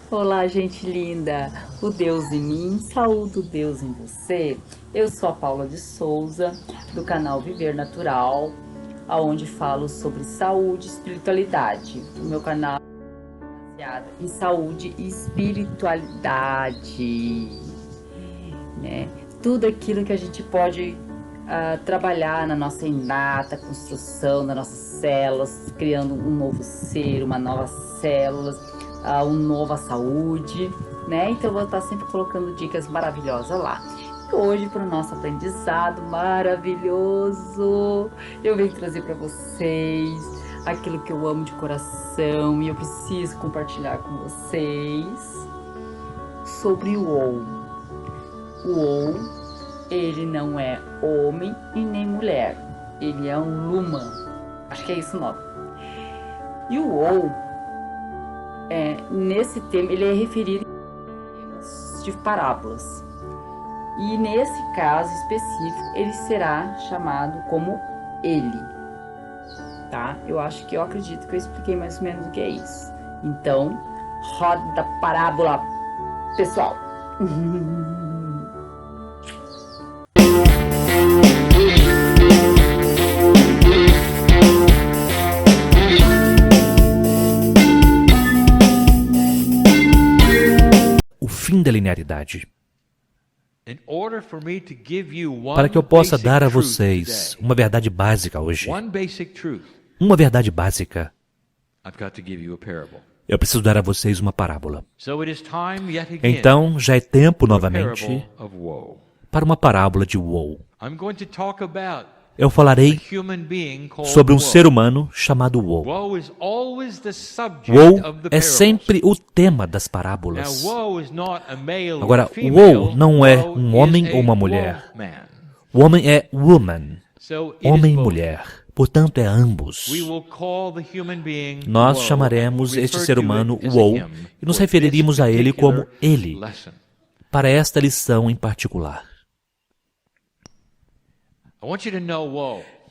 Olá, gente linda! O Deus em mim, saúde o Deus em você. Eu sou a Paula de Souza, do canal Viver Natural, aonde falo sobre saúde e espiritualidade. O meu canal é baseado em saúde e espiritualidade, né? Tudo aquilo que a gente pode trabalhar na nossa inata construção, nas nossas células, criando um novo ser, uma nova célula, uma nova saúde, né? Então eu vou estar sempre colocando dicas maravilhosas lá. E hoje, para o nosso aprendizado maravilhoso, eu venho trazer para vocês aquilo que eu amo de coração e eu preciso compartilhar com vocês sobre o OU. O OU, ele não é homem e nem mulher, ele é um Luman, acho que é isso o nome. E o OU, nesse tema, ele é referido de parábolas. E nesse caso específico, ele será chamado como ele, tá? Eu acredito que eu expliquei mais ou menos o que é isso. Então, roda a parábola, pessoal! O fim da linearidade. Para que eu possa dar a vocês uma verdade básica hoje, uma verdade básica, eu preciso dar a vocês uma parábola. Então, já é tempo novamente para uma parábola de Woe. Eu falarei sobre um ser humano chamado Woe. Woe é sempre o tema das parábolas. Agora, Woe não é um homem ou uma mulher. O homem é woman, homem e mulher. Portanto, é ambos. Nós chamaremos este ser humano Woe e nos referiríamos a ele como ele, para esta lição em particular.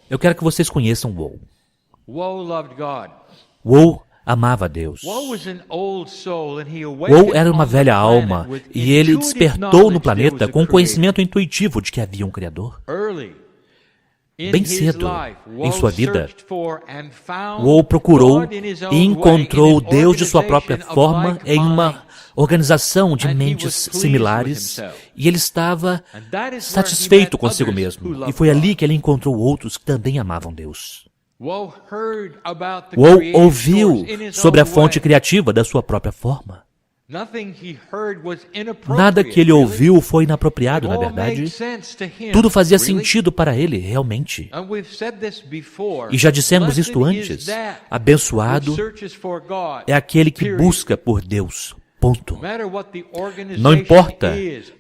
Eu quero que vocês conheçam Woe. Woe amava a Deus. Woe era uma velha alma e ele despertou no planeta com o conhecimento intuitivo de que havia um Criador. Bem cedo em sua vida, Woe procurou e encontrou Deus de sua própria forma em uma organização de mentes similares e ele estava satisfeito consigo mesmo. E foi ali que ele encontrou outros que também amavam Deus. Woe ouviu sobre a fonte criativa da sua própria forma. Nada que ele ouviu foi inapropriado, na verdade. Tudo fazia sentido para ele, realmente. E já dissemos isto antes. Abençoado é aquele que busca por Deus. Ponto. Não importa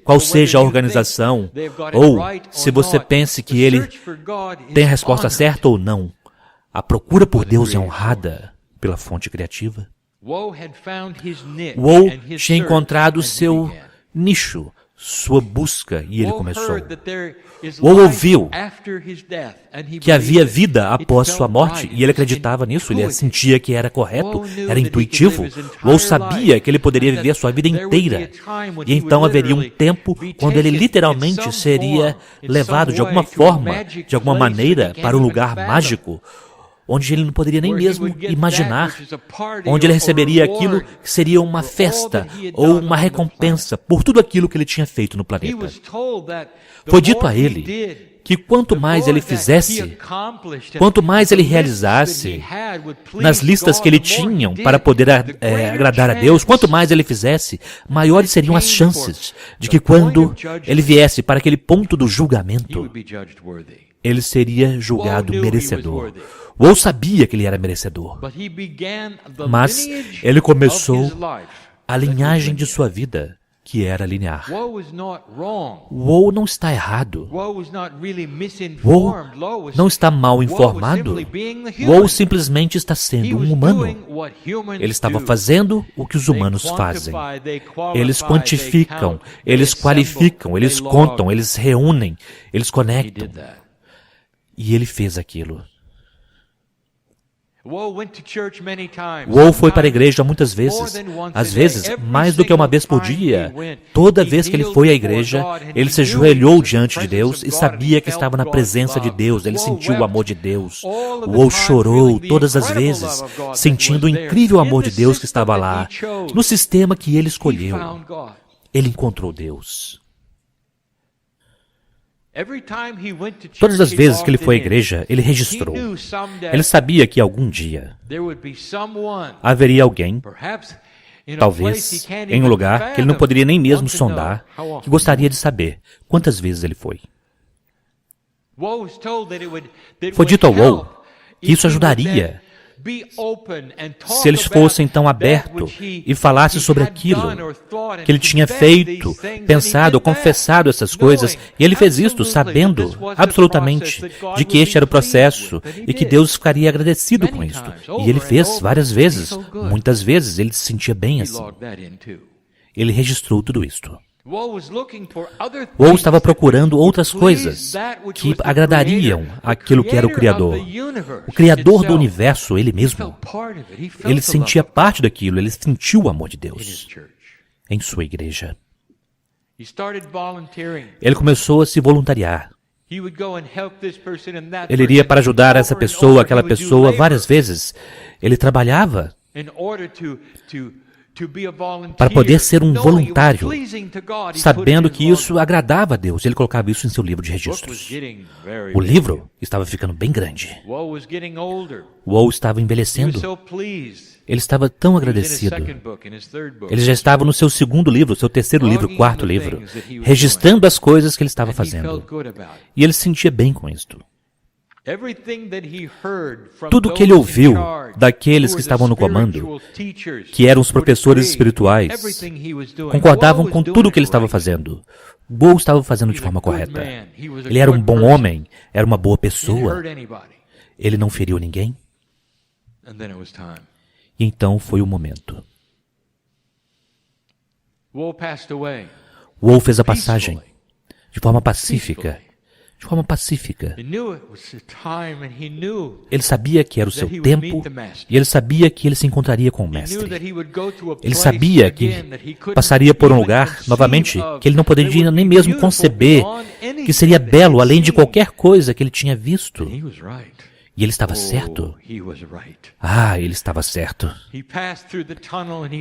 qual seja a organização, ou se você pense que ele tem a resposta certa ou não. A procura por Deus é honrada pela fonte criativa. Woe tinha encontrado seu nicho, sua busca, e ele começou. Woe ouviu que havia vida após sua morte, e ele acreditava nisso, ele sentia que era correto, era intuitivo. Woe sabia que ele poderia viver sua vida inteira, e então haveria um tempo quando ele literalmente seria levado de alguma forma, de alguma maneira, para um lugar mágico, onde ele não poderia nem mesmo imaginar, onde ele receberia aquilo que seria uma festa ou uma recompensa por tudo aquilo que ele tinha feito no planeta. Foi dito a ele que quanto mais ele fizesse, quanto mais ele realizasse nas listas que ele tinha para poder agradar a Deus, quanto mais ele fizesse, maiores seriam as chances de que quando ele viesse para aquele ponto do julgamento, ele seria julgado merecedor. Woe sabia que ele era merecedor, mas ele começou a linhagem de sua vida, que era linear. Woe não está errado. Woe não está mal informado. Woe simplesmente está sendo um humano. Ele estava fazendo o que os humanos fazem. Eles quantificam, eles qualificam, eles contam, eles reúnem, eles conectam. E ele fez aquilo. Woe foi para a igreja muitas vezes, às vezes mais do que uma vez por dia. Toda vez que ele foi à igreja, ele se ajoelhou diante de Deus e sabia que estava na presença de Deus, ele sentiu o amor de Deus. Woe chorou todas as vezes, sentindo o incrível amor de Deus que estava lá. No sistema que ele escolheu, ele encontrou Deus. Todas as vezes que ele foi à igreja, ele registrou. Ele sabia que algum dia haveria alguém, talvez em um lugar que ele não poderia nem mesmo sondar, que gostaria de saber quantas vezes ele foi. Foi dito ao Woe que isso ajudaria se eles fossem tão abertos e falassem sobre aquilo que ele tinha feito, pensado, confessado essas coisas, e ele fez isto sabendo absolutamente de que este era o processo e que Deus ficaria agradecido com isto. E ele fez várias vezes, muitas vezes ele se sentia bem assim. Ele registrou tudo isto. Woe estava procurando outras coisas que agradariam aquilo que era o Criador. O Criador do universo, ele mesmo. Ele sentia parte daquilo, ele sentiu o amor de Deus em sua igreja. Ele começou a se voluntariar. Ele iria para ajudar essa pessoa, aquela pessoa, várias vezes. Ele trabalhava para poder ser um voluntário, sabendo que isso agradava a Deus. Ele colocava isso em seu livro de registros. O livro estava ficando bem grande. Woe estava envelhecendo. Ele estava tão agradecido. Ele já estava no seu segundo livro, seu terceiro livro, quarto livro, registrando as coisas que ele estava fazendo. E ele se sentia bem com isto. Tudo que ele ouviu daqueles que estavam no comando, que eram os professores espirituais, concordavam com tudo o que ele estava fazendo. Woe estava fazendo de forma correta. Ele era um bom homem, era uma boa pessoa. Ele não feriu ninguém. E então foi o momento. Woe fez a passagem de forma pacífica. De forma pacífica. Ele sabia que era o seu tempo e ele sabia que ele se encontraria com o Mestre. Ele sabia que passaria por um lugar, novamente, que ele não poderia nem mesmo conceber que seria belo além de qualquer coisa que ele tinha visto. E ele estava certo. Ele estava certo.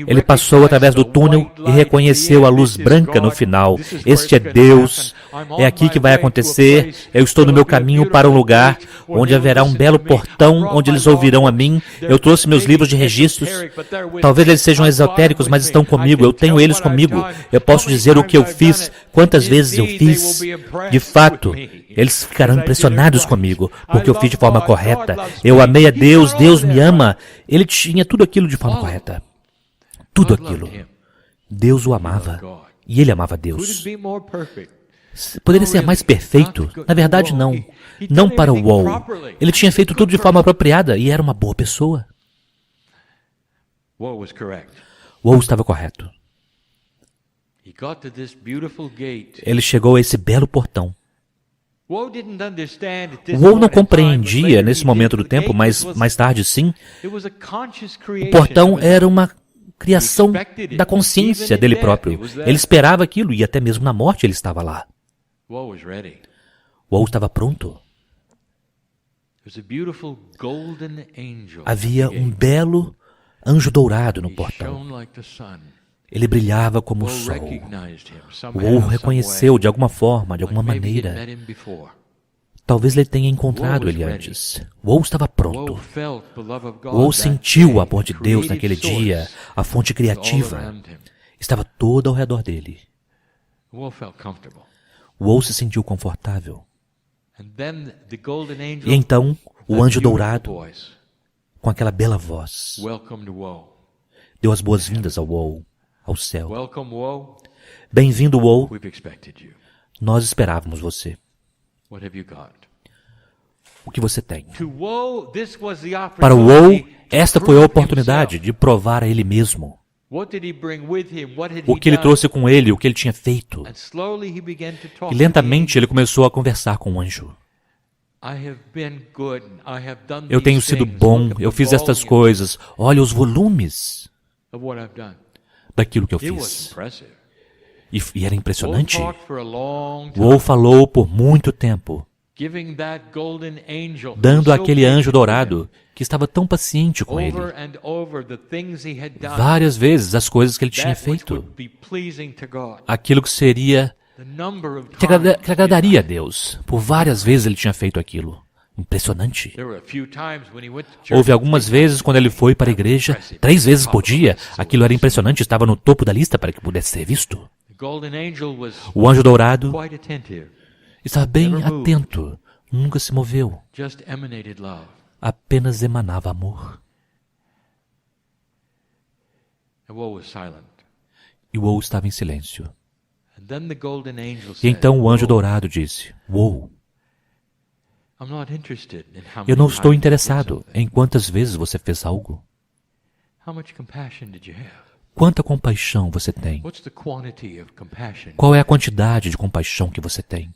Ele passou através do túnel e reconheceu a luz branca no final. Este é Deus. É aqui que vai acontecer. Eu estou no meu caminho para um lugar onde haverá um belo portão, onde eles ouvirão a mim. Eu trouxe meus livros de registros. Talvez eles sejam esotéricos, mas estão comigo. Eu tenho eles comigo. Eu posso dizer o que eu fiz, quantas vezes eu fiz. De fato, eles ficarão impressionados comigo, porque eu fiz de forma correta. Eu amei a Deus, Deus me ama. Ele tinha tudo aquilo de forma correta. Tudo aquilo. Deus o amava. E ele amava Deus. Poderia ser mais perfeito? Na verdade, não. Não para o Woe. Ele tinha feito tudo de forma apropriada e era uma boa pessoa. Woe estava correto. Ele chegou a esse belo portão. Woe não compreendia nesse momento do tempo, mas mais tarde sim. O portão era uma criação da consciência dele próprio. Ele esperava aquilo e até mesmo na morte ele estava lá. Woe estava pronto. Havia um belo anjo dourado no portão. Ele brilhava como o sol. Woe o reconheceu de alguma forma, de alguma maneira. Talvez ele tenha encontrado ele antes. Woe estava pronto. Woe sentiu o amor de Deus naquele dia, a fonte criativa. Estava toda ao redor dele. Woe se sentiu confortável. E então, o anjo dourado, com aquela bela voz, deu as boas-vindas ao Woe, ao céu. Bem-vindo, Woe. Nós esperávamos você. O que você tem? Para o Woe, esta foi a oportunidade de provar a ele mesmo. O que ele trouxe com ele, o que ele tinha feito. E lentamente ele começou a conversar com o anjo. Eu tenho sido bom, eu fiz estas coisas. Olha os volumes daquilo que eu fiz. E era impressionante. Uou falou por muito tempo, dando àquele anjo dourado, que estava tão paciente com ele, várias vezes as coisas que ele tinha feito, aquilo que seria, que agradaria a Deus. Por várias vezes ele tinha feito aquilo. Impressionante. Houve algumas vezes quando ele foi para a igreja, 3 vezes por dia. Aquilo era impressionante, estava no topo da lista para que pudesse ser visto. O anjo dourado estava bem atento, nunca se moveu, apenas emanava amor. E Uou estava em silêncio. E então o anjo dourado disse, Uou, eu não estou interessado em quantas vezes você fez algo. Quanta compaixão você tem? Qual é a quantidade de compaixão que você tem?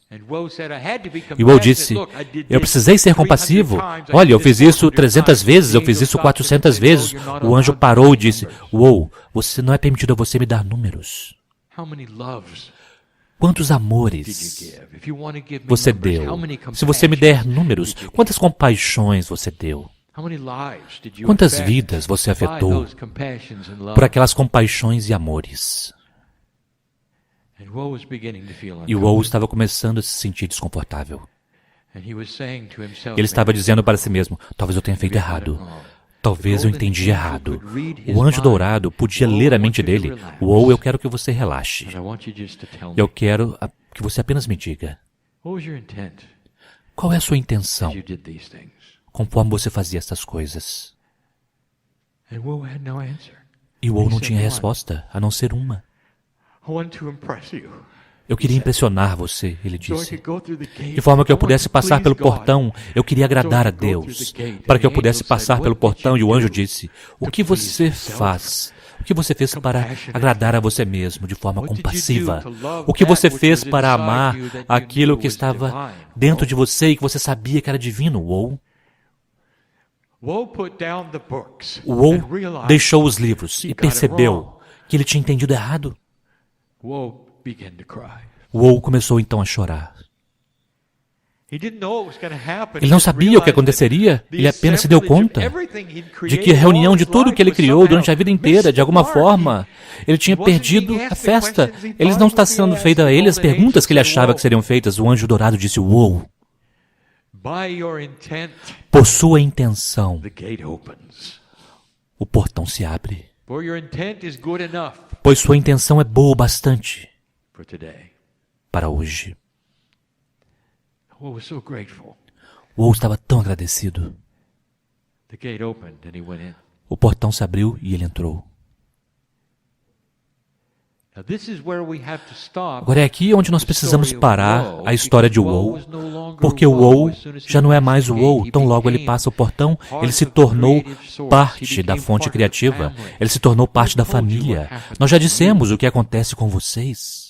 E Uou disse, eu precisei ser compassivo. Olha, eu fiz isso 300 vezes, eu fiz isso 400 vezes. O anjo parou e disse, Uou, não é permitido a você me dar números. Quantos amores você deu? Se você me der números, quantas compaixões você deu? Quantas vidas você afetou por aquelas compaixões e amores? E Uou estava começando a se sentir desconfortável. Ele estava dizendo para si mesmo, talvez eu tenha feito errado. Talvez eu entendi errado. O anjo dourado podia ler a mente dele. Uou, eu quero que você relaxe. Eu quero que você apenas me diga. Qual é a sua intenção conforme você fazia essas coisas? E Uou não tinha resposta, a não ser uma. Eu queria impressionar você, ele disse. De forma que eu pudesse passar pelo portão, eu queria agradar a Deus. Para que eu pudesse passar pelo portão, e o anjo disse, o que você faz? O que você fez para agradar a você mesmo de forma compassiva? O que você fez para amar aquilo que estava dentro de você e que você sabia que era divino? Uou deixou os livros e percebeu que ele tinha entendido errado. Uou começou então a chorar. Ele não sabia o que aconteceria, ele apenas se deu conta de que a reunião de tudo que ele criou durante a vida inteira, de alguma forma, ele tinha perdido a festa. Eles não estavam sendo feitas a ele as perguntas que ele achava que seriam feitas. O anjo dourado disse, Uou, por sua intenção, o portão se abre. Pois sua intenção é boa o bastante para hoje. Uou estava tão agradecido. O portão se abriu e ele entrou. Agora é aqui onde nós precisamos parar a história de Uou, porque o Uou já não é mais o Uou. Tão logo ele passa o portão, ele se tornou parte da fonte criativa, ele se tornou parte da família. Nós já dissemos o que acontece com vocês.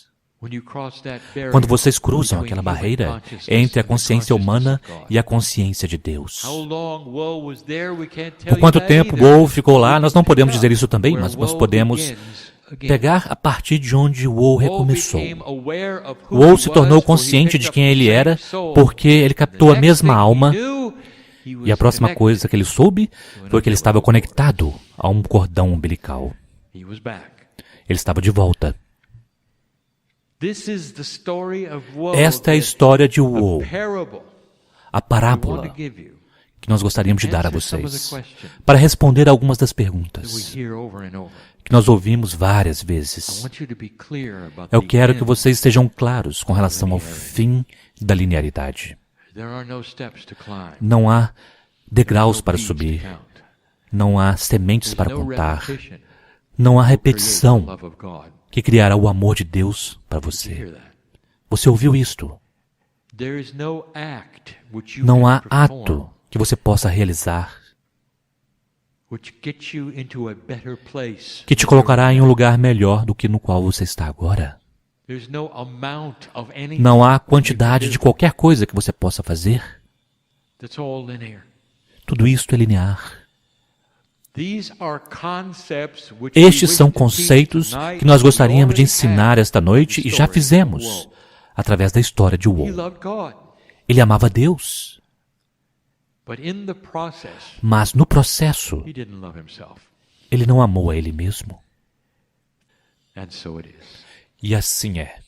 Quando vocês cruzam aquela barreira entre a consciência humana e a consciência de Deus. Por quanto tempo Uou ficou lá, nós não podemos dizer isso também, mas nós podemos pegar a partir de onde Uou recomeçou. Uou se tornou consciente de quem ele era, porque ele captou a mesma alma, e a próxima coisa que ele soube foi que ele estava conectado a um cordão umbilical. Ele estava de volta. Esta é a história de Uou, a parábola que nós gostaríamos de dar a vocês, para responder algumas das perguntas que nós ouvimos várias vezes. Eu quero que vocês estejam claros com relação ao fim da linearidade. Não há degraus para subir, não há sementes para contar, não há repetição que criará o amor de Deus para você. Você ouviu isto? Não há ato que você possa realizar que te colocará em um lugar melhor do que no qual você está agora. Não há quantidade de qualquer coisa que você possa fazer Tudo isto é linear. Estes são conceitos que nós gostaríamos de ensinar esta noite e já fizemos através da história de Woe. Ele amava Deus, mas no processo, ele não amou a ele mesmo. E assim é.